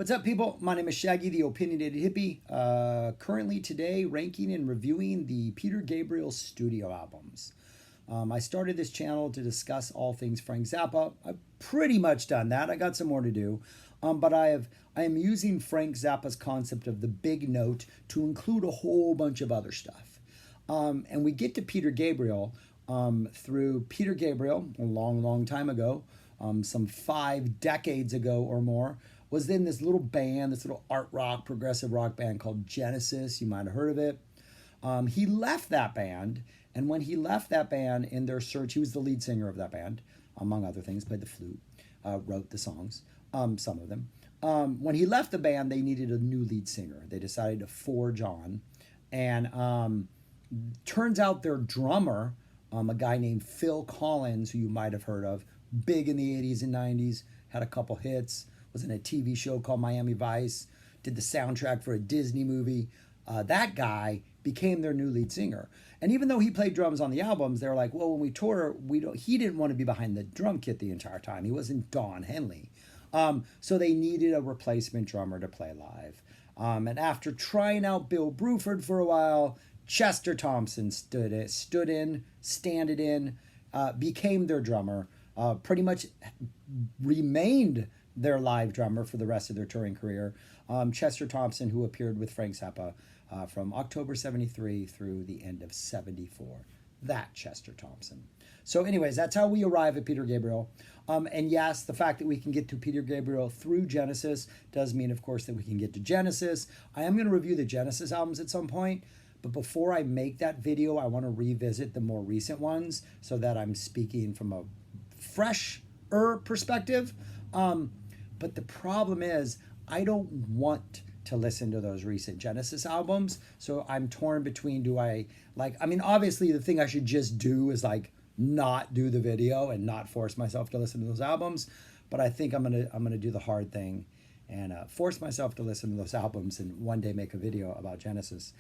What's up, people? My name is Shaggy, the Opinionated Hippie. Currently today, ranking and reviewing the Peter Gabriel studio albums. I started this channel to discuss all things Frank Zappa. I've pretty much done that. I got some more to do, but I am using Frank Zappa's concept of the big note to include a whole bunch of other stuff. And we get to Peter Gabriel through Peter Gabriel a long, long time ago, some 5 decades ago or more. Was in this little band, this little art rock, progressive rock band called Genesis. You might have heard of it. He left that band, and when he left that band in their search, he was the lead singer of that band, among other things, played the flute, wrote the songs, some of them. When he left the band, they needed a new lead singer. They decided to forge on, and turns out their drummer, a guy named Phil Collins, who you might have heard of, big in the 80s and 90s, had a couple hits, was in a TV show called Miami Vice, did the soundtrack for a Disney movie. That guy became their new lead singer. And even though he played drums on the albums, they were like, well, when we tour, he didn't want to be behind the drum kit the entire time. He wasn't Don Henley. So they needed a replacement drummer to play live. And after trying out Bill Bruford for a while, Chester Thompson stood in, became their drummer, pretty much remained their live drummer for the rest of their touring career. Chester Thompson, who appeared with Frank Zappa from October 73 through the end of 74. That Chester Thompson. So anyways, that's how we arrive at Peter Gabriel. And yes, the fact that we can get to Peter Gabriel through Genesis does mean, of course, that we can get to Genesis. I am going to review the Genesis albums at some point. But before I make that video, I want to revisit the more recent ones so that I'm speaking from a fresher perspective. But the problem is, I don't want to listen to those recent Genesis albums. So I'm torn between, obviously the thing I should just do is not do the video and not force myself to listen to those albums. But I think I'm gonna do the hard thing and force myself to listen to those albums and one day make a video about Genesis.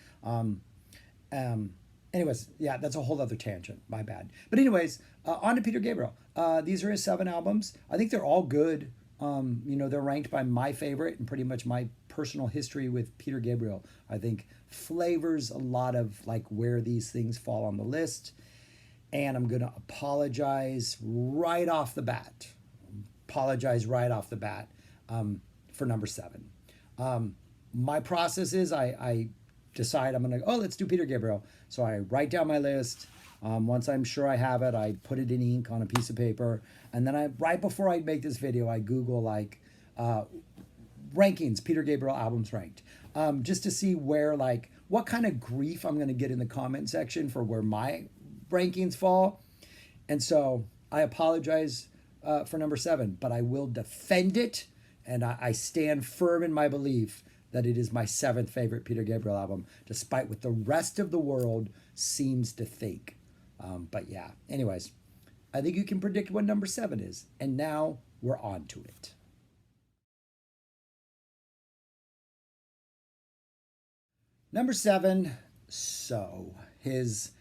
Anyways, yeah, that's a whole other tangent. My bad. But anyways, on to Peter Gabriel. These are his 7 albums. I think they're all good. They're ranked by my favorite and pretty much my personal history with Peter Gabriel. I think flavors a lot of where these things fall on the list. And I'm going to apologize right off the bat. For number 7. My process is I decide I'm going to, let's do Peter Gabriel. So I write down my list. Once I'm sure I have it, I put it in ink on a piece of paper. And then right before I make this video, I Google rankings, Peter Gabriel albums ranked. Just to see where, what kind of grief I'm going to get in the comment section for where my rankings fall. And so I apologize for number 7, but I will defend it. And I stand firm in my belief that it is my 7th favorite Peter Gabriel album, despite what the rest of the world seems to think. But yeah, anyways, I think you can predict what number 7 is. And now we're on to it. Number 7, So. His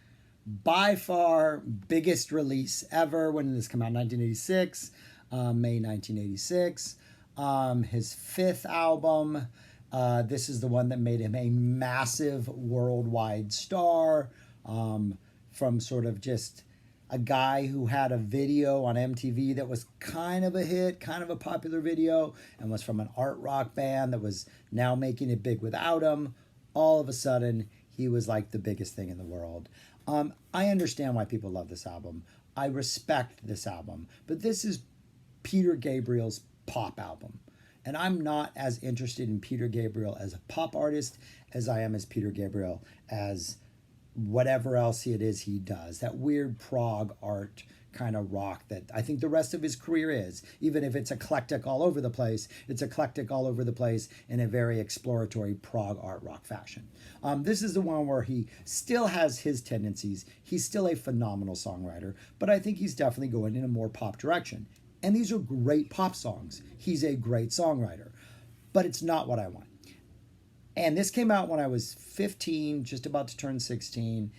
by far biggest release ever. When did this come out? 1986, May 1986. His 5th album. This is the one that made him a massive worldwide star. From sort of just a guy who had a video on MTV that was kind of a hit, kind of a popular video, and was from an art rock band that was now making it big without him. All of a sudden, he was like the biggest thing in the world. I understand why people love this album. I respect this album. But this is Peter Gabriel's pop album. And I'm not as interested in Peter Gabriel as a pop artist as I am as Peter Gabriel as whatever else it is he does. That weird prog art kind of rock that I think the rest of his career is. Even if it's eclectic all over the place, it's eclectic all over the place in a very exploratory prog art rock fashion. This is the one where he still has his tendencies. He's still a phenomenal songwriter, but I think he's definitely going in a more pop direction. And these are great pop songs. He's a great songwriter, but it's not what I want. And this came out when I was 15, just about to turn 16,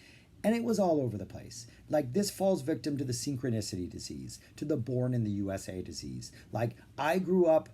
and it was all over the place. This falls victim to the synchronicity disease, to the born in the USA disease. I grew up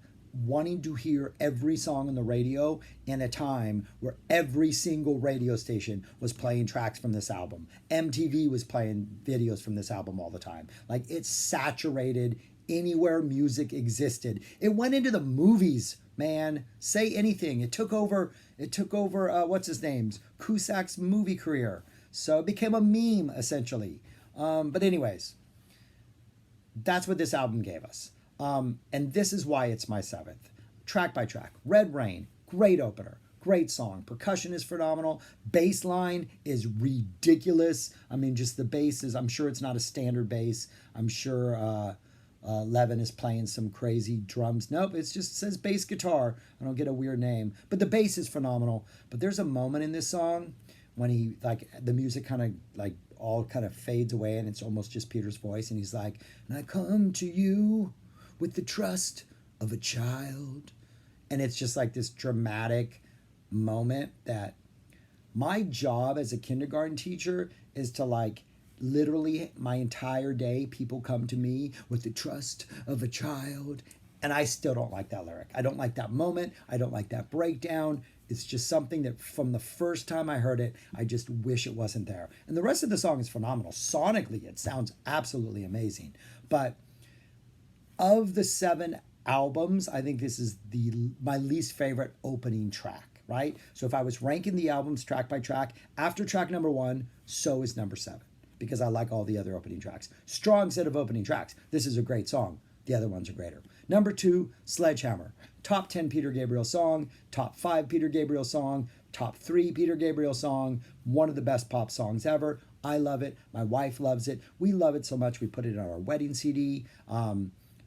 wanting to hear every song on the radio in a time where every single radio station was playing tracks from this album. MTV was playing videos from this album all the time. Like, it's saturated anywhere music existed. It went into the movies, man. Say anything. It took over what's his name's Cusac's movie career. So it became a meme essentially. But anyways, that's what this album gave us. And this is why it's my seventh. Track by track. Red Rain, great opener, great song. Percussion is phenomenal. Bass line is ridiculous. I mean, just the bass is, I'm sure it's not a standard bass. I'm sure Levin is playing some crazy drums. Nope, it just says bass guitar. I don't get a weird name. But the bass is phenomenal. But there's a moment in this song when he, like, the music kind of, like, all kind of fades away and it's almost just Peter's voice. And he's like, and I come to you with the trust of a child. And it's just like this dramatic moment that my job as a kindergarten teacher is to, like, literally my entire day, people come to me with the trust of a child. And I still don't like that lyric. I don't like that moment. I don't like that breakdown. It's just something that from the first time I heard it, I just wish it wasn't there. And the rest of the song is phenomenal. Sonically, it sounds absolutely amazing. But of the 7 albums, I think this is my least favorite opening track, right? So if I was ranking the albums track by track, after track number 1, so is number 7, because I like all the other opening tracks. Strong set of opening tracks. This is a great song. The other ones are greater. Number 2, Sledgehammer. Top 10 Peter Gabriel song, top 5 Peter Gabriel song, top 3 Peter Gabriel song, one of the best pop songs ever. I love it. My wife loves it. We love it so much we put it on our wedding CD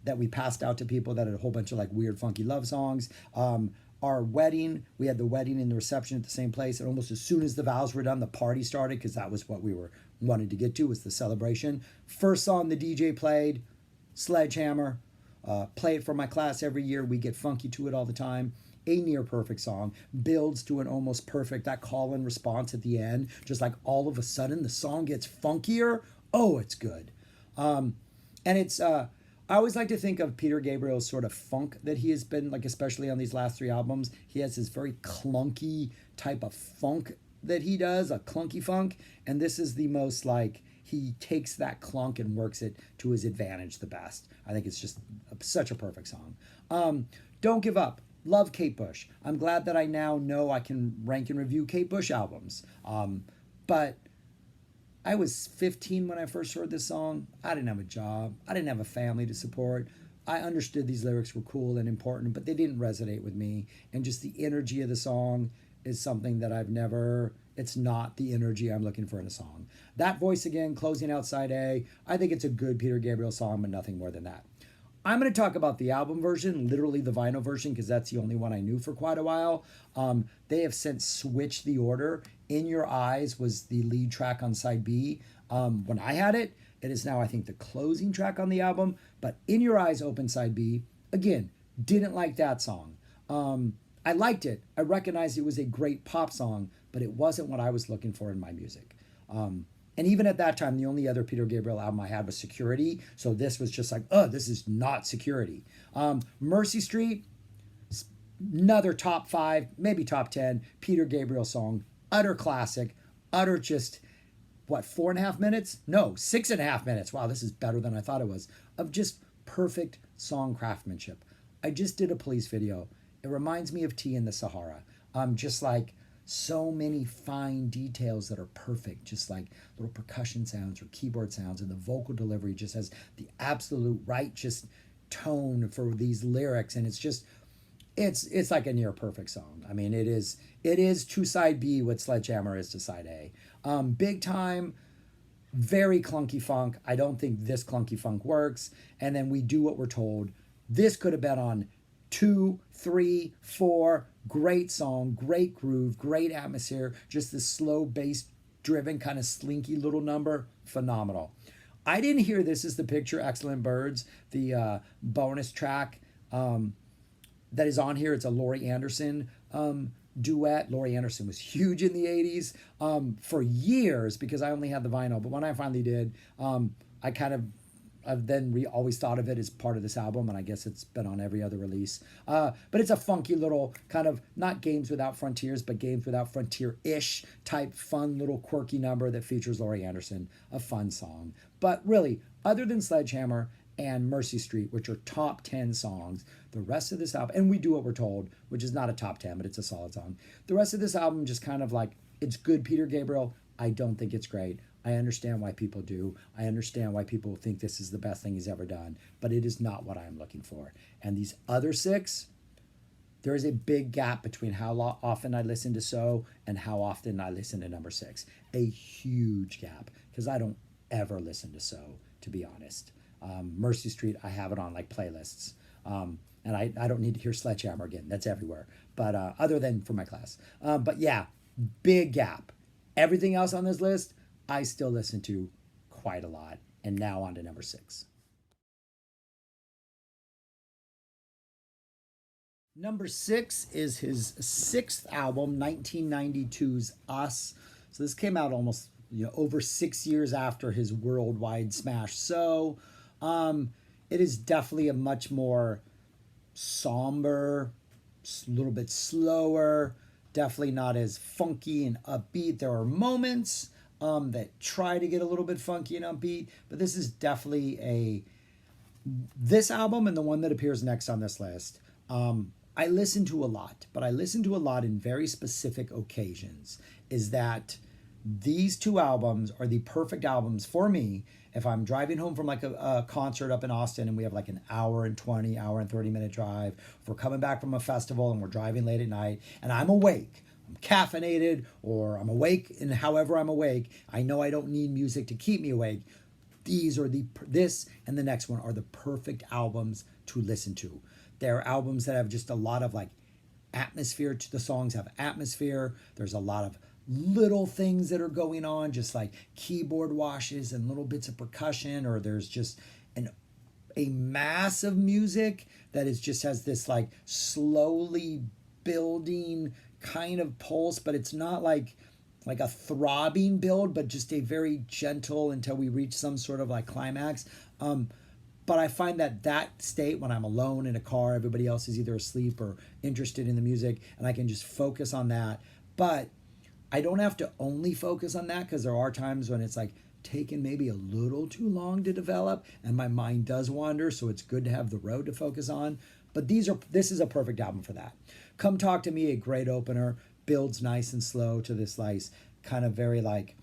that we passed out to people that had a whole bunch of like weird funky love songs. Our wedding, we had the wedding and the reception at the same place, and almost as soon as the vows were done, the party started, because that was what we were wanting to get to, was the celebration. First song the DJ played, Sledgehammer. Play it for my class every year. We get funky to it all the time. A near perfect song. Builds to an almost perfect, that call and response at the end. Just like all of a sudden the song gets funkier. Oh, it's good. And it's, I always like to think of Peter Gabriel's sort of funk that he has been, like, especially on these last 3 albums. He has this very clunky type of funk that he does, a clunky funk. And this is the most, like, he takes that clunk and works it to his advantage the best. I think it's just such a perfect song. Don't Give Up. Love Kate Bush. I'm glad that I now know I can rank and review Kate Bush albums. But I was 15 when I first heard this song. I didn't have a job. I didn't have a family to support. I understood these lyrics were cool and important, but they didn't resonate with me. And just the energy of the song is something that it's not the energy I'm looking for in a song. That voice again, closing out side A. I think it's a good Peter Gabriel song, but nothing more than that. I'm going to talk about the album version, literally the vinyl version, because that's the only one I knew for quite a while. They have since switched the order. In Your Eyes was the lead track on side B. When I had it, it is now, I think, the closing track on the album. But In Your Eyes opened side B. Again, didn't like that song. I liked it. I recognized it was a great pop song, but it wasn't what I was looking for in my music. And even at that time, the only other Peter Gabriel album I had was Security. So this was just like, this is not Security. Mercy Street, another top 5, maybe top 10 Peter Gabriel song. Utter classic. Utter just, 4.5 minutes? No, 6.5 minutes. Wow, this is better than I thought it was. Of just perfect song craftsmanship. I just did a police video. It reminds me of Tea in the Sahara. Just like so many fine details that are perfect, just like little percussion sounds or keyboard sounds, and the vocal delivery just has the absolute right just tone for these lyrics, and it's like a near perfect song. I mean, it is to side B what Sledgehammer is to side A. Big Time, very clunky funk. I don't think this clunky funk works. And then We Do What We're Told. This could have been on 2, 3, 4. Great song, great groove, great atmosphere. Just this slow bass driven kind of slinky little number. Phenomenal. I didn't hear This Is the Picture, Excellent Birds, the bonus track that is on here. It's a Laurie Anderson duet. Laurie Anderson was huge in the 80s for years, because I only had the vinyl. But when I finally did, I I've then always thought of it as part of this album, and I guess it's been on every other release. But it's a funky little kind of, not Games Without Frontiers, but Games Without Frontier-ish type fun little quirky number that features Laurie Anderson, a fun song. But really, other than Sledgehammer and Mercy Street, which are top 10 songs, the rest of this album, and We Do What We're Told, which is not a top 10, but it's a solid song. The rest of this album just kind of like, it's good Peter Gabriel. I don't think it's great. I understand why people do. I understand why people think this is the best thing he's ever done, but it is not what I'm looking for. And these other 6, there is a big gap between how often I listen to So and how often I listen to number 6. A huge gap, because I don't ever listen to So, to be honest. Mercy Street, I have it on like playlists. And I don't need to hear Sledgehammer again. That's everywhere. But other than for my class. But yeah, big gap. Everything else on this list, I still listen to quite a lot. And now on to number 6. Number 6 is his 6th album, 1992's Us. So this came out almost over 6 years after his worldwide smash. So it is definitely a much more somber, a little bit slower, definitely not as funky and upbeat. There are moments that try to get a little bit funky and upbeat, but this is definitely this album and the one that appears next on this list. I listen to a lot, but I listen to a lot in very specific occasions. Is that these 2 albums are the perfect albums for me if I'm driving home from like a concert up in Austin and we have like an hour and 30 minute drive. If we're coming back from a festival and we're driving late at night and I'm awake, I'm caffeinated, or I'm awake, and however I'm awake, I know I don't need music to keep me awake. This and the next one are the perfect albums to listen to. They're albums that have just a lot of like atmosphere. The songs have atmosphere. There's a lot of little things that are going on, just like keyboard washes and little bits of percussion, or there's just a mass of music that just has this like slowly building kind of pulse, but it's not like a throbbing build, but just a very gentle until we reach some sort of like climax. But I find that state when I'm alone in a car, everybody else is either asleep or interested in the music, and I can just focus on that. But I don't have to only focus on that, because there are times when it's like taken maybe a little too long to develop and my mind does wander, so it's good to have the road to focus on. But this is a perfect album for that. Come Talk to Me, a great opener, builds nice and slow to this like kind of very like,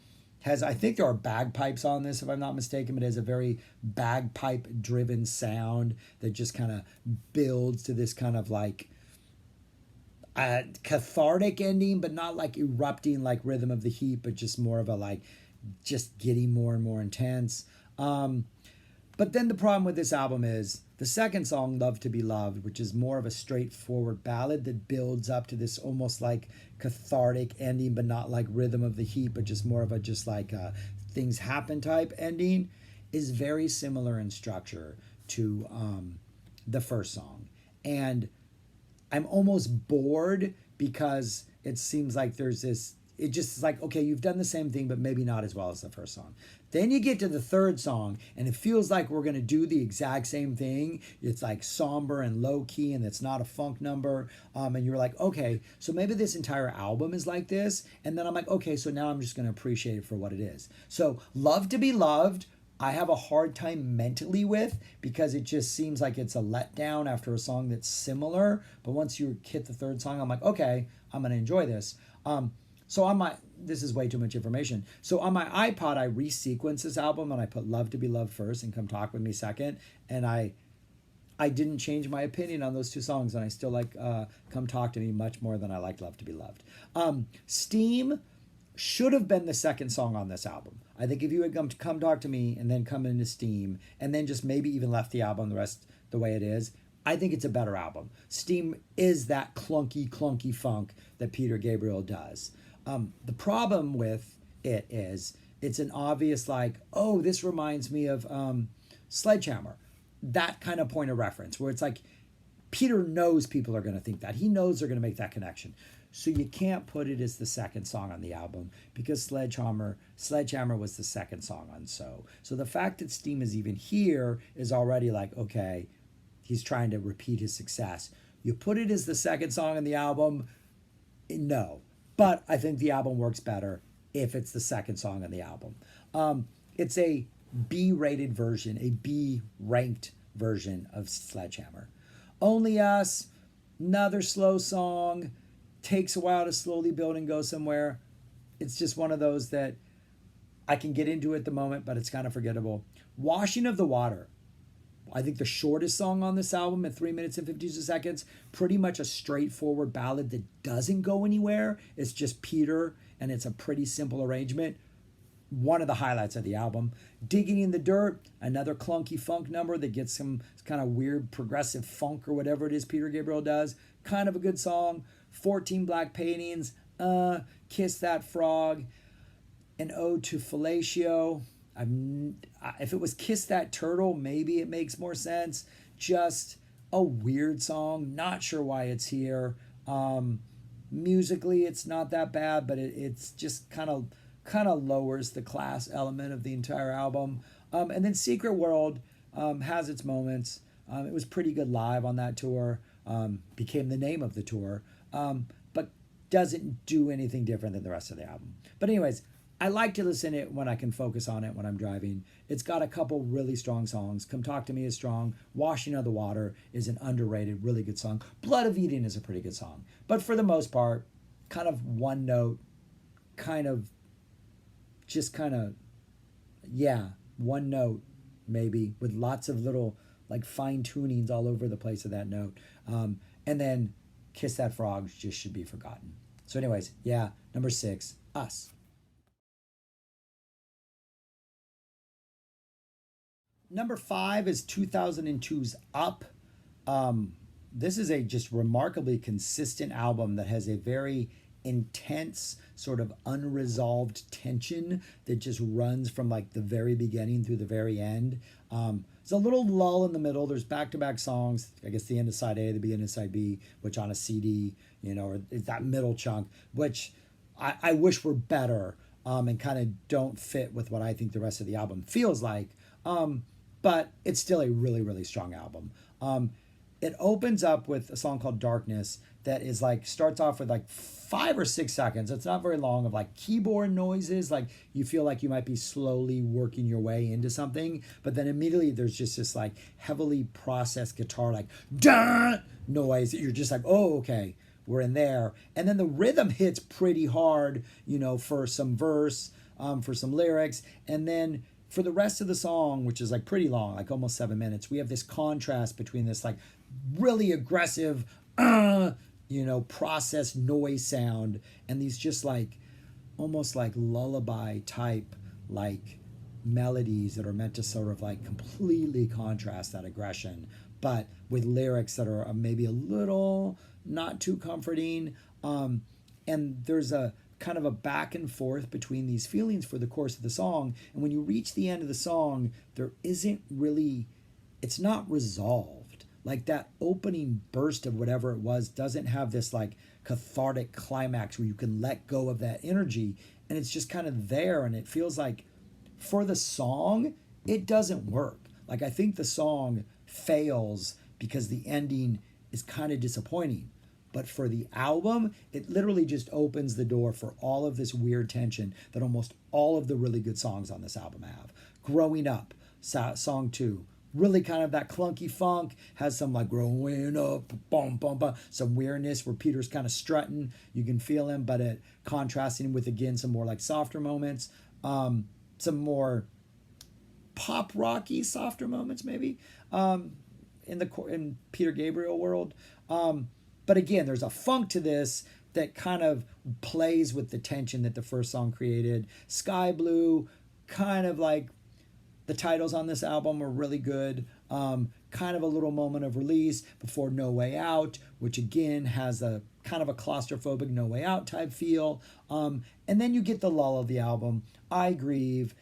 I think there are bagpipes on this if I'm not mistaken, but it has a very bagpipe driven sound that just kind of builds to this kind of like cathartic ending, but not like erupting like Rhythm of the Heat, but just more of a like just getting more and more intense. But then the problem with this album is the second song, Love to Be Loved, which is more of a straightforward ballad that builds up to this almost like cathartic ending, but not like Rhythm of the Heat, but just more of a just like things happen type ending, is very similar in structure to the first song. And I'm almost bored because it seems like there's this, it just is like, okay, you've done the same thing, but maybe not as well as the first song. Then you get to the third song and it feels like we're going to do the exact same thing. It's like somber and low key, and it's not a funk number. And you're like, okay, so maybe this entire album is like this. And then I'm like, okay, so now I'm just going to appreciate it for what it is. So Love to Be Loved, I have a hard time mentally with, because it just seems like it's a letdown after a song that's similar. But once you hit the third song, I'm like, okay, I'm going to enjoy this. So on my, this is way too much information. So on my iPod, I resequenced this album and I put Love to Be Loved first and Come Talk With Me second. And I didn't change my opinion on those 2 songs. And I still like Come Talk to Me much more than I like Love to Be Loved. Steam should have been the second song on this album. I think if you had come Talk to Me and then come into Steam and then just maybe even left the album the rest the way it is, I think it's a better album. Steam is that clunky funk that Peter Gabriel does. The problem with it is it's an obvious like, oh, this reminds me of Sledgehammer. That kind of point of reference where it's like Peter knows people are going to think that. He knows they're going to make that connection. So you can't put it as the second song on the album because Sledgehammer was the second song on So. So the fact that Steam is even here is already like, okay, he's trying to repeat his success. You put it as the second song on the album, no. But I think the album works better if it's the second song on the album. It's a B rated version, a B ranked version of Sledgehammer. Only Us, another slow song, takes a while to slowly build and go somewhere. It's just one of those that I can get into at the moment, but it's kind of forgettable. Washing of the Water, I think the shortest song on this album at 3 minutes and 52 seconds, pretty much a straightforward ballad that doesn't go anywhere. It's just Peter, and it's a pretty simple arrangement. One of the highlights of the album. Digging in the Dirt, another clunky funk number that gets some kind of weird progressive funk or whatever it is Peter Gabriel does. Kind of a good song. 14 Black Paintings, Kiss That Frog, an Ode to Fellatio. If it was Kiss That Turtle, maybe it makes more sense. Just a weird song. Not sure why it's here. Musically, it's not that bad, but it's just kind of lowers the class element of the entire album. And then Secret World has its moments. It was pretty good live on that tour. Became the name of the tour. But doesn't do anything different than the rest of the album. But anyways, I like to listen to it when I can focus on it when I'm driving. It's got a couple really strong songs. Come Talk to Me is strong. Washing of the Water is an underrated, really good song. Blood of Eden is a pretty good song. But for the most part, kind of one note, one note maybe, with lots of little like fine tunings all over the place of that note. And then Kiss That Frog just should be forgotten. So anyways, yeah, number 6, Us. Number 5 is 2002's Up. This is a just remarkably consistent album that has a very intense sort of unresolved tension that just runs from like the very beginning through the very end. There's a little lull in the middle. There's back-to-back songs. I guess the end of side A, the beginning of side B, which on a CD, or it's that middle chunk, which I wish were better and kind of don't fit with what I think the rest of the album feels like. But it's still a really, really strong album. It opens up with a song called Darkness that is like, starts off with like 5 or 6 seconds. It's not very long, of like keyboard noises. Like you feel like you might be slowly working your way into something. But then immediately there's just this like heavily processed guitar, like duh noise that you're just like, oh, okay, we're in there. And then the rhythm hits pretty hard, for some verse, for some lyrics. And then for the rest of the song, which is like pretty long, like almost 7 minutes, we have this contrast between this like really aggressive, processed noise sound and these just like almost like lullaby type like melodies that are meant to sort of like completely contrast that aggression, but with lyrics that are maybe a little not too comforting. And there's a kind of a back and forth between these feelings for the course of the song. And when you reach the end of the song, it's not resolved. Like that opening burst of whatever it was doesn't have this like cathartic climax where you can let go of that energy. And it's just kind of there. And it feels like for the song, it doesn't work. Like I think the song fails because the ending is kind of disappointing. But for the album, it literally just opens the door for all of this weird tension that almost all of the really good songs on this album have. Growing Up, song 2, really kind of that clunky funk, has some like growing up, boom, boom, boom, some weirdness where Peter's kind of strutting. You can feel him, but it contrasting with, again, some more like softer moments, some more pop rocky softer moments maybe in Peter Gabriel world. But again, there's a funk to this that kind of plays with the tension that the first song created. Sky Blue, kind of like the titles on this album are really good. Kind of a little moment of release before No Way Out, which again has a kind of a claustrophobic No Way Out type feel. And then you get the lull of the album, I Grieve,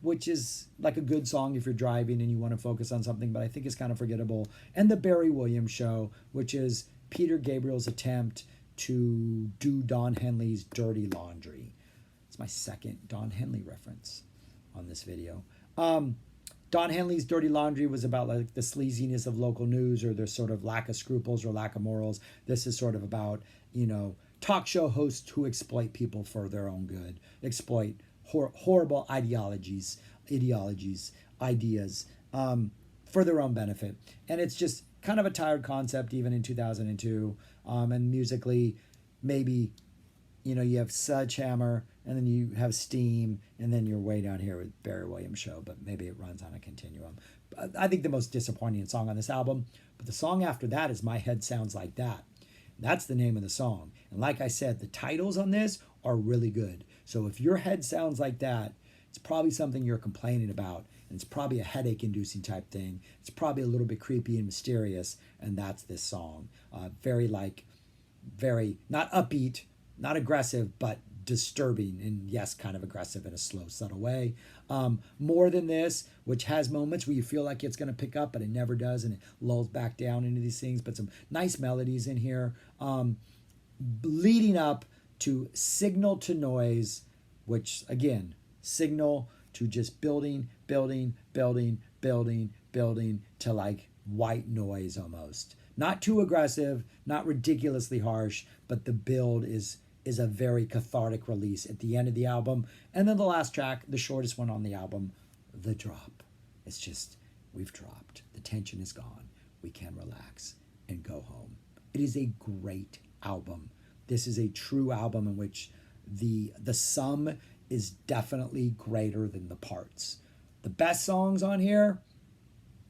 which is like a good song if you're driving and you want to focus on something, but I think it's kind of forgettable. And the Barry Williams Show, which is Peter Gabriel's attempt to do Don Henley's Dirty Laundry. It's my second Don Henley reference on this video. Don Henley's Dirty Laundry was about like the sleaziness of local news, or their sort of lack of scruples or lack of morals. This is sort of about, talk show hosts who exploit people for their own good, exploit horrible ideas, for their own benefit. And it's just kind of a tired concept even in 2002. And musically, maybe, you have Sledgehammer, and then you have Steam, and then you're way down here with Barry Williams Show, but maybe it runs on a continuum. I think the most disappointing song on this album, but the song after that is My Head Sounds Like That. That's the name of the song. And like I said, the titles on this are really good. So if your head sounds like that, it's probably something you're complaining about, and it's probably a headache-inducing type thing. It's probably a little bit creepy and mysterious, and that's this song. Very not upbeat, not aggressive, but disturbing, and yes, kind of aggressive in a slow, subtle way. More Than This, which has moments where you feel like it's going to pick up, but it never does, and it lulls back down into these things, but some nice melodies in here. Leading up to Signal to Noise, which, again, signal to just building to like white noise almost. Not too aggressive, not ridiculously harsh, but the build is a very cathartic release at the end of the album. And then the last track, the shortest one on the album, The Drop. It's just, we've dropped. The tension is gone. We can relax and go home. It is a great album. This is a true album in which the sum is definitely greater than the parts. The best songs on here,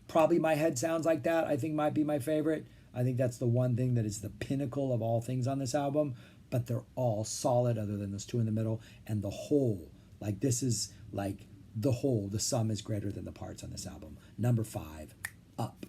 probably My Head Sounds Like That, I think might be my favorite. I think that's the one thing that is the pinnacle of all things on this album, but they're all solid other than those two in the middle. And the whole, like this is like the whole, the sum is greater than the parts on this album. Number 5, Up.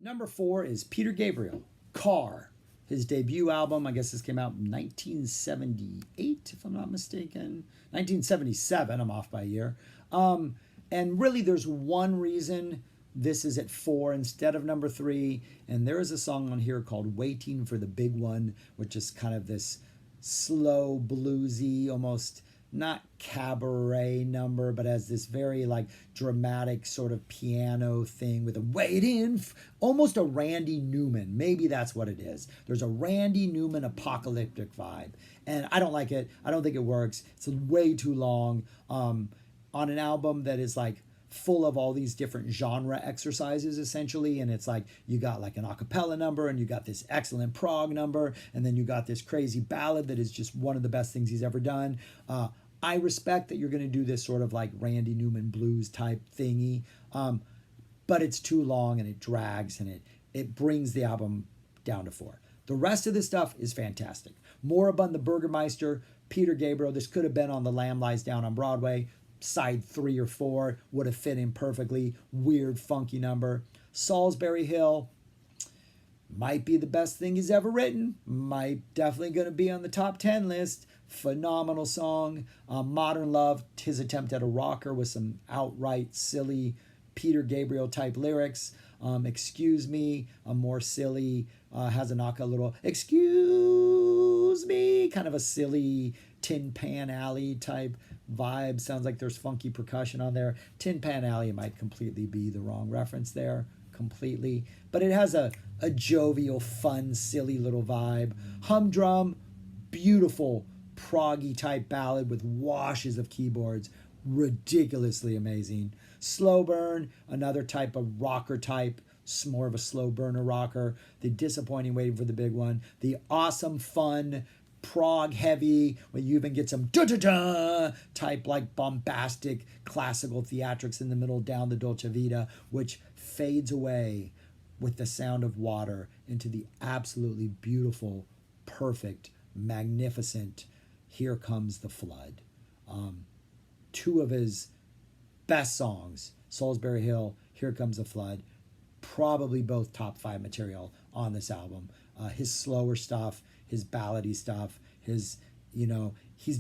Number 4 is Peter Gabriel, Car. His debut album, I guess this came out in 1978, if I'm not mistaken. 1977, I'm off by a year. And really, there's one reason this is at 4 instead of number 3. And there is a song on here called Waiting for the Big One, which is kind of this slow, bluesy, almost not cabaret number, but has this very like dramatic sort of piano thing with a waiting, almost a Randy Newman. Maybe that's what it is. There's a Randy Newman apocalyptic vibe. And I don't like it. I don't think it works. It's way too long on an album that is like full of all these different genre exercises essentially, and it's like you got like an a cappella number, and you got this excellent prog number, and then you got this crazy ballad that is just one of the best things he's ever done. I respect that you're going to do this sort of like Randy Newman blues type thingy, but it's too long and it drags, and it brings the album down to 4. The rest of this stuff is fantastic. Moribund the Burgermeister, Peter Gabriel, this could have been on The Lamb Lies Down on Broadway. Side 3 or 4 would have fit in perfectly. Weird, funky number. Salisbury Hill might be the best thing he's ever written. Might definitely going to be on the top 10 list. Phenomenal song. Modern Love, his attempt at a rocker with some outright silly Peter Gabriel type lyrics. Excuse Me, a more silly, has a little excuse me, kind of a silly Tin Pan Alley type vibe. Sounds like there's funky percussion on there. Tin Pan Alley might completely be the wrong reference there, completely. But it has a jovial, fun, silly little vibe. Humdrum, beautiful, proggy type ballad with washes of keyboards. Ridiculously amazing. Slow Burn, another type of rocker type, more of a slow burner rocker. The disappointing Waiting for the Big One. The awesome, fun, prog heavy, where you even get some da-da-da type like bombastic classical theatrics in the middle down the Dolce Vita, which fades away with the sound of water into the absolutely beautiful, perfect, magnificent Here Comes the Flood. 2 of his best songs, Salisbury Hill, Here Comes the Flood, probably both top 5 material on this album. His slower stuff, his ballady stuff, he's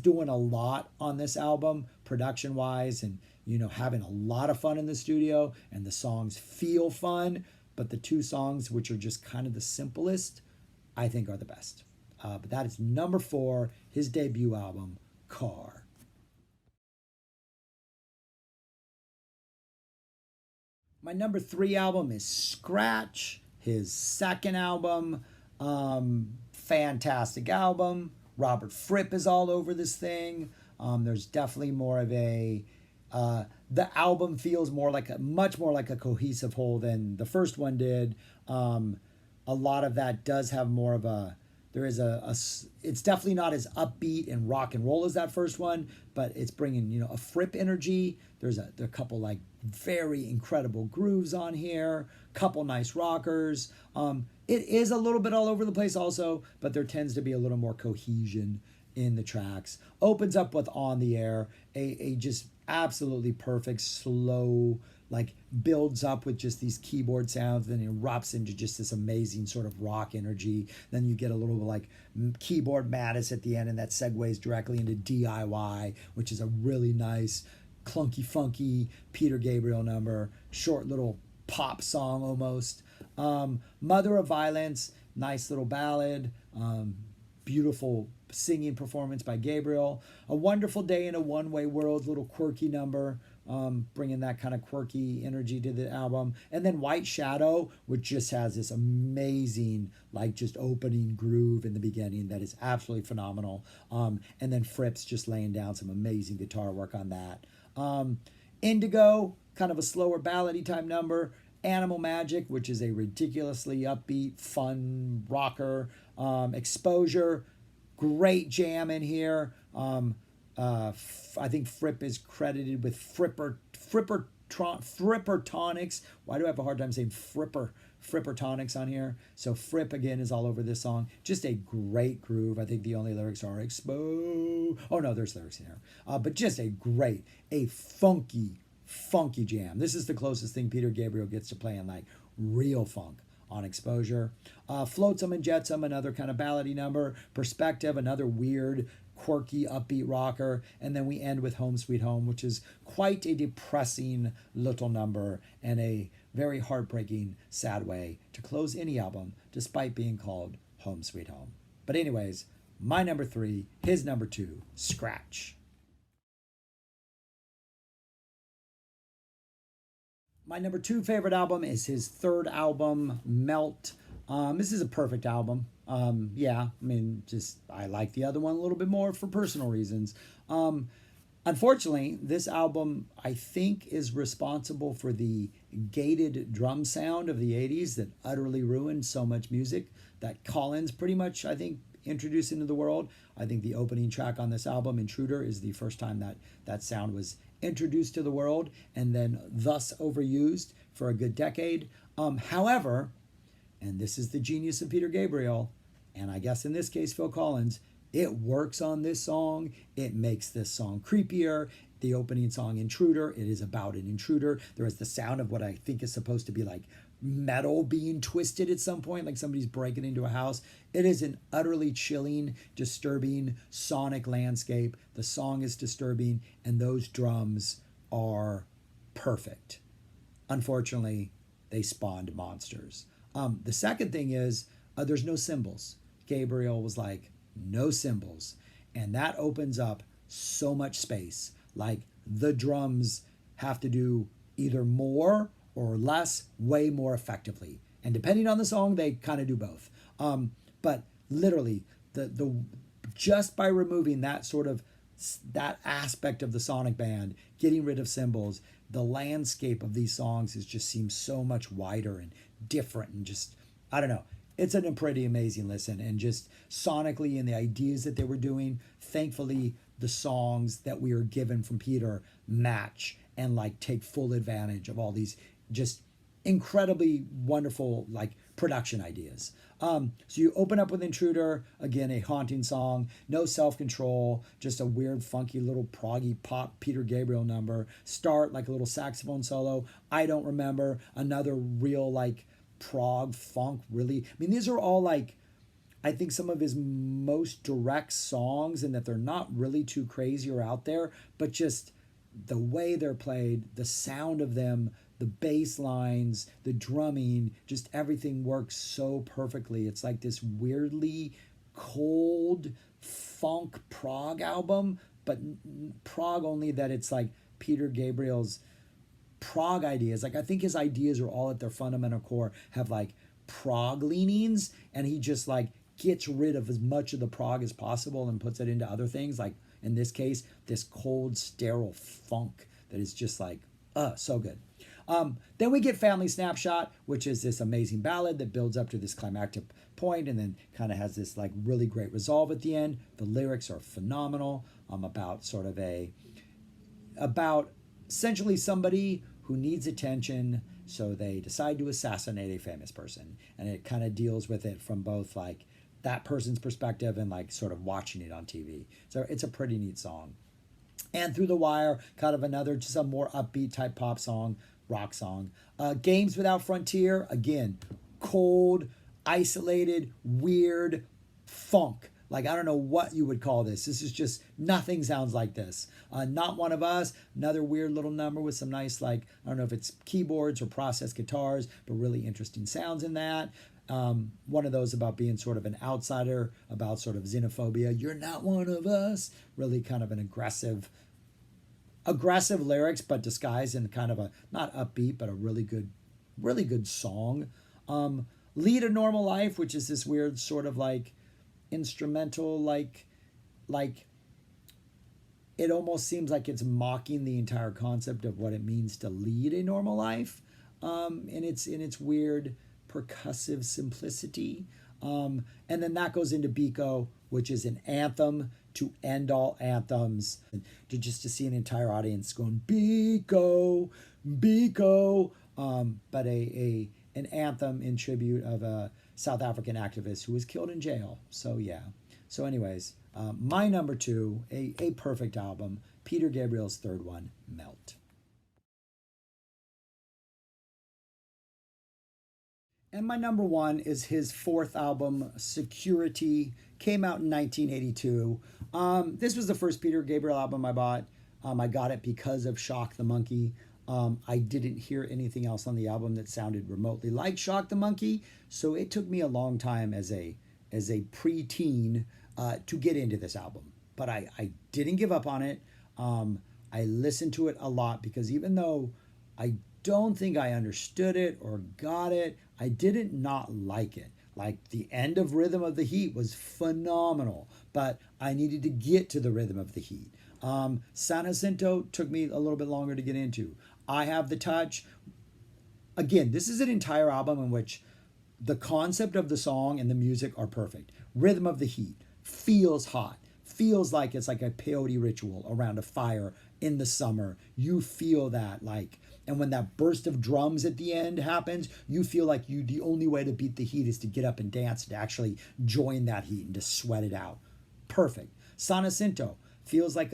doing a lot on this album production wise, and having a lot of fun in the studio, and the songs feel fun. but the two songs, which are just kind of the simplest, I think are the best. But that is number 4, his debut album, Car. My number 3 album is Scratch, his second album. Fantastic album. Robert Fripp is all over this thing. There's definitely more of a the album feels much more like a cohesive whole than the first one did. A lot of that does have more of a there is it's definitely not as upbeat and rock and roll as that first one, but it's bringing a Fripp energy. There are a couple like very incredible grooves on here, couple nice rockers. It is a little bit all over the place also, but there tends to be a little more cohesion in the tracks. Opens up with On the Air, a just absolutely perfect slow, like builds up with just these keyboard sounds, then erupts into just this amazing sort of rock energy. Then you get a little like keyboard madness at the end, and that segues directly into DIY, which is a really nice clunky funky Peter Gabriel number, short little pop song almost. Mother of Violence, nice little ballad, beautiful singing performance by Gabriel. A Wonderful Day in a One-Way World, little quirky number, bringing that kind of quirky energy to the album. And then White Shadow, which just has this amazing, like just opening groove in the beginning that is absolutely phenomenal. And then Fripp's just laying down some amazing guitar work on that. Indigo, kind of a slower ballady type number. Animal Magic, which is a ridiculously upbeat, fun rocker. Exposure, great jam in here. I think Fripp is credited with Frippertonics. Why do I have a hard time saying Frippertonics on here? So Fripp again is all over this song. Just a great groove. I think the only lyrics are expose. Oh no, there's lyrics in here. But just a funky jam. This is the closest thing Peter Gabriel gets to playing like real funk on Exposure. Flotsam and Jetsam, another kind of ballady number. Perspective, another weird, quirky, upbeat rocker. And then we end with Home Sweet Home, which is quite a depressing little number and a very heartbreaking, sad way to close any album, despite being called Home Sweet Home. But anyways, my number 3, his number 2, Scratch. My number 2 favorite album is his third album, Melt. This is a perfect album. Yeah, I mean, just I like the other one a little bit more for personal reasons. Unfortunately, this album, I think, is responsible for the gated drum sound of the 80s that utterly ruined so much music that Collins pretty much, I think, introduced into the world. I think the opening track on this album, Intruder, is the first time that sound was introduced to the world and then thus overused for a good decade. However, and this is the genius of Peter Gabriel, and I guess in this case Phil Collins, it works on this song. It makes this song creepier. The opening song, Intruder, it is about an intruder. There is the sound of what I think is supposed to be like metal being twisted at some point, like somebody's breaking into a house. It is an utterly chilling, disturbing sonic landscape. The song is disturbing, and those drums are perfect. Unfortunately, they spawned monsters. The second thing is there's no cymbals. Gabriel was like, no cymbals. And that opens up so much space. Like the drums have to do either more or less, way more effectively. And depending on the song, they kind of do both. But literally, the just by removing that aspect of the sonic band, getting rid of cymbals, the landscape of these songs just seems so much wider and different and just, I don't know. It's a pretty amazing listen, and just sonically and the ideas that they were doing, thankfully the songs that we are given from Peter match and like take full advantage of all these just incredibly wonderful like production ideas. So you open up with Intruder, again a haunting song, no self-control, just a weird funky little proggy pop Peter Gabriel number. Start like a little saxophone solo, I Don't Remember, another real like prog funk, really. I mean, these are all like, I think some of his most direct songs, and that they're not really too crazy or out there, but just the way they're played, the sound of them, the bass lines, the drumming, just everything works so perfectly. It's like this weirdly cold funk prog album, but prog only that it's like Peter Gabriel's prog ideas. Like I think his ideas are all at their fundamental core have like prog leanings, and he just like gets rid of as much of the prog as possible and puts it into other things. Like in this case, this cold, sterile funk that is just like, so good. Then we get Family Snapshot, which is this amazing ballad that builds up to this climactic point and then kind of has this like really great resolve at the end. The lyrics are phenomenal. About sort of about essentially somebody who needs attention, so they decide to assassinate a famous person, and it kind of deals with it from both like that person's perspective and like sort of watching it on TV. So it's a pretty neat song. And Through the Wire, kind of another, just a more upbeat type pop song, rock song. Games Without Frontier, again, cold, isolated, weird funk. Like, I don't know what you would call this. This is just, nothing sounds like this. Not One of Us, another weird little number with some nice, like, I don't know if it's keyboards or processed guitars, but really interesting sounds in that. One of those about being sort of an outsider, about sort of xenophobia. You're not one of us. Really kind of an aggressive lyrics, but disguised in kind of a, not upbeat, but a really good song. Lead a Normal Life, which is this weird sort of like instrumental, like it almost seems like it's mocking the entire concept of what it means to lead a normal life, in its weird percussive simplicity. And then that goes into Biko, which is an anthem to end all anthems. To see an entire audience going Biko, Biko, but an anthem in tribute of a South African activist who was killed in jail. So yeah. So anyways, my number 2, a perfect album, Peter Gabriel's third one, Melt. And my number 1 is his 4th album, Security, came out in 1982. This was the first Peter Gabriel album I bought. I got it because of Shock the Monkey. I didn't hear anything else on the album that sounded remotely like Shock the Monkey, so it took me a long time as a preteen to get into this album. But I didn't give up on it. I listened to it a lot because even though I don't think I understood it or got it, I didn't not like it. Like the end of Rhythm of the Heat was phenomenal, but I needed to get to the Rhythm of the Heat. San Jacinto took me a little bit longer to get into. I Have the Touch. Again, this is an entire album in which the concept of the song and the music are perfect. Rhythm of the Heat feels hot, feels like it's like a peyote ritual around a fire in the summer. You feel that, like, and when that burst of drums at the end happens, you feel like the only way to beat the heat is to get up and dance, to actually join that heat and to sweat it out. Perfect. San Jacinto feels like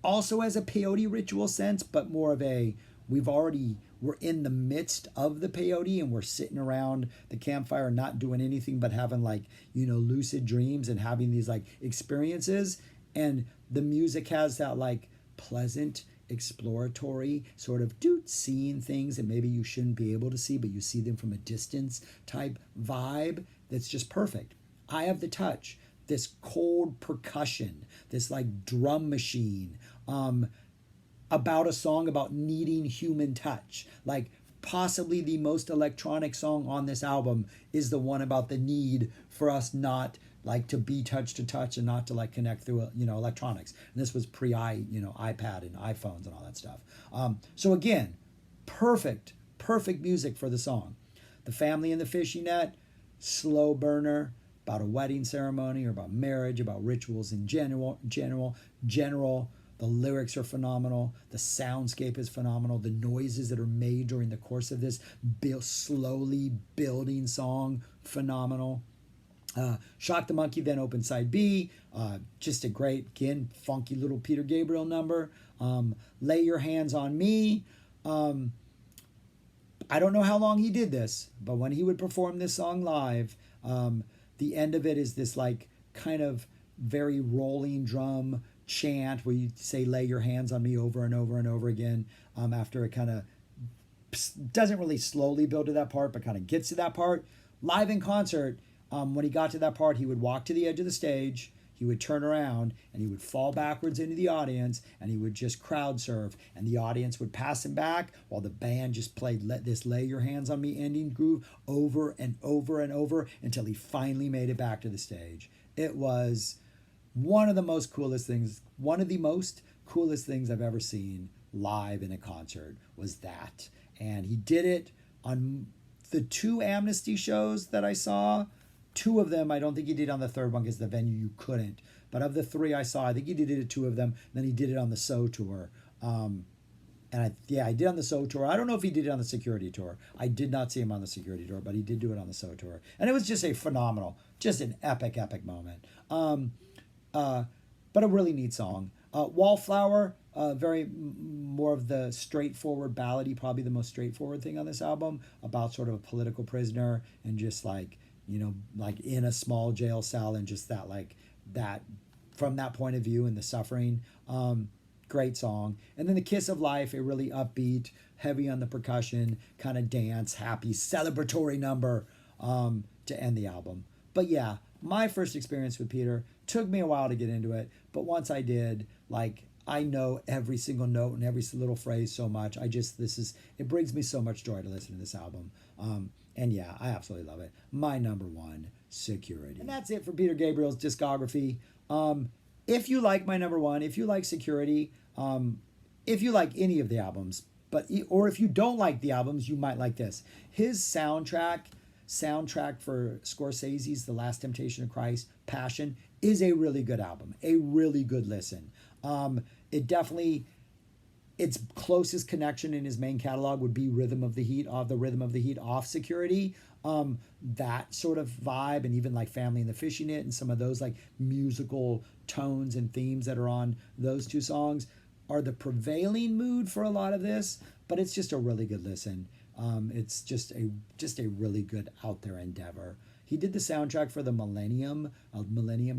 also has a peyote ritual sense, but more of a, we're in the midst of the peyote and we're sitting around the campfire not doing anything but having like, lucid dreams and having these like experiences. And the music has that like pleasant, exploratory sort of seeing things that maybe you shouldn't be able to see, but you see them from a distance type vibe that's just perfect. I Have the Touch, this cold percussion, this like drum machine, about a song about needing human touch. Like possibly the most electronic song on this album is the one about the need for us not like to be touch to touch and not to like connect through electronics. And this was iPad and iPhones and all that stuff. So again, perfect music for the song. The Family and the Fishing Net, slow burner, about a wedding ceremony or about marriage, about rituals in general. The lyrics are phenomenal. The soundscape is phenomenal. The noises that are made during the course of this slowly building song, phenomenal. Shock the Monkey, then Open Side B. Just a great, again, funky little Peter Gabriel number. Lay Your Hands on Me. I don't know how long he did this, but when he would perform this song live, the end of it is this like kind of very rolling drum, chant where you say "Lay your hands on me" over and over and over again. After it kind of doesn't really slowly build to that part, but kind of gets to that part. Live in concert, when he got to that part, he would walk to the edge of the stage, he would turn around, and he would fall backwards into the audience, and he would just crowd surf, and the audience would pass him back while the band just played this "Lay Your Hands on Me" ending groove over and over and over until he finally made it back to the stage. It was one of the most coolest things I've ever seen live in a concert was that. And he did it on the 2 Amnesty shows that I saw. 2 of them, I don't think he did on the third one because the venue you couldn't. But of the 3 I saw, I think he did it at 2 of them. Then he did it on the So tour. I did on the So tour. I don't know if he did it on the Security tour. I did not see him on the Security tour, but he did do it on the So tour. And it was just a phenomenal, just an epic moment. But a really neat song. Wallflower, more of the straightforward ballady, probably the most straightforward thing on this album, about sort of a political prisoner and just like in a small jail cell and just that from that point of view and the suffering. Great song. And then The Kiss of Life, a really upbeat, heavy on the percussion, kind of dance, happy, celebratory number to end the album. But yeah, my first experience with Peter took me a while to get into it, but once I did, I know every single note and every little phrase so much. It brings me so much joy to listen to this album. And yeah, I absolutely love it. My number 1, Security. And that's it for Peter Gabriel's discography. If you like my number 1, if you like Security, if you like any of the albums, or if you don't like the albums, you might like this. His soundtrack for Scorsese's The Last Temptation of Christ, Passion, is a really good album, a really good listen. Its closest connection in his main catalog would be Rhythm of the Heat off Security. That sort of vibe, and even like Family and the Fishing Net and some of those like musical tones and themes that are on those 2 songs are the prevailing mood for a lot of this, but it's just a really good listen. It's just a really good out there endeavor. He did the soundtrack for the Millennium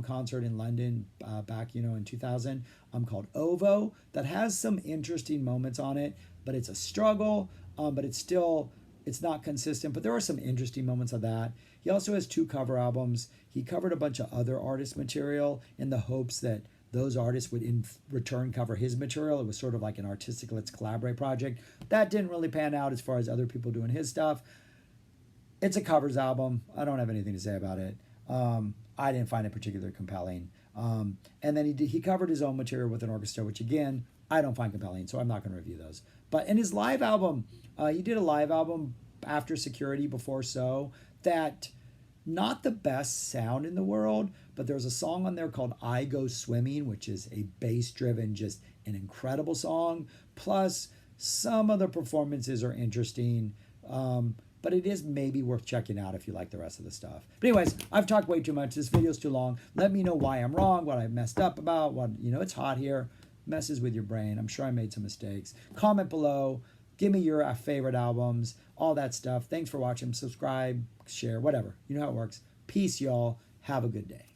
concert in London back in 2000 called OVO, that has some interesting moments on it, but it's a struggle, but it's not consistent, but there are some interesting moments of that. He also has 2 cover albums. He covered a bunch of other artist material in the hopes that those artists would in return cover his material. It was sort of like an artistic let's collaborate project. That didn't really pan out as far as other people doing his stuff. It's a covers album. I don't have anything to say about it. I didn't find it particularly compelling. And then he covered his own material with an orchestra, which again, I don't find compelling, so I'm not going to review those. But in his live album, he did a live album after Security, before So, that not the best sound in the world, but there's a song on there called I Go Swimming, which is a bass-driven, just an incredible song. Plus, some of the performances are interesting. But it is maybe worth checking out if you like the rest of the stuff. But anyways, I've talked way too much. This video's too long. Let me know why I'm wrong, what I messed up about, it's hot here. Messes with your brain. I'm sure I made some mistakes. Comment below. Give me your favorite albums, all that stuff. Thanks for watching. Subscribe, share, whatever. You know how it works. Peace, y'all. Have a good day.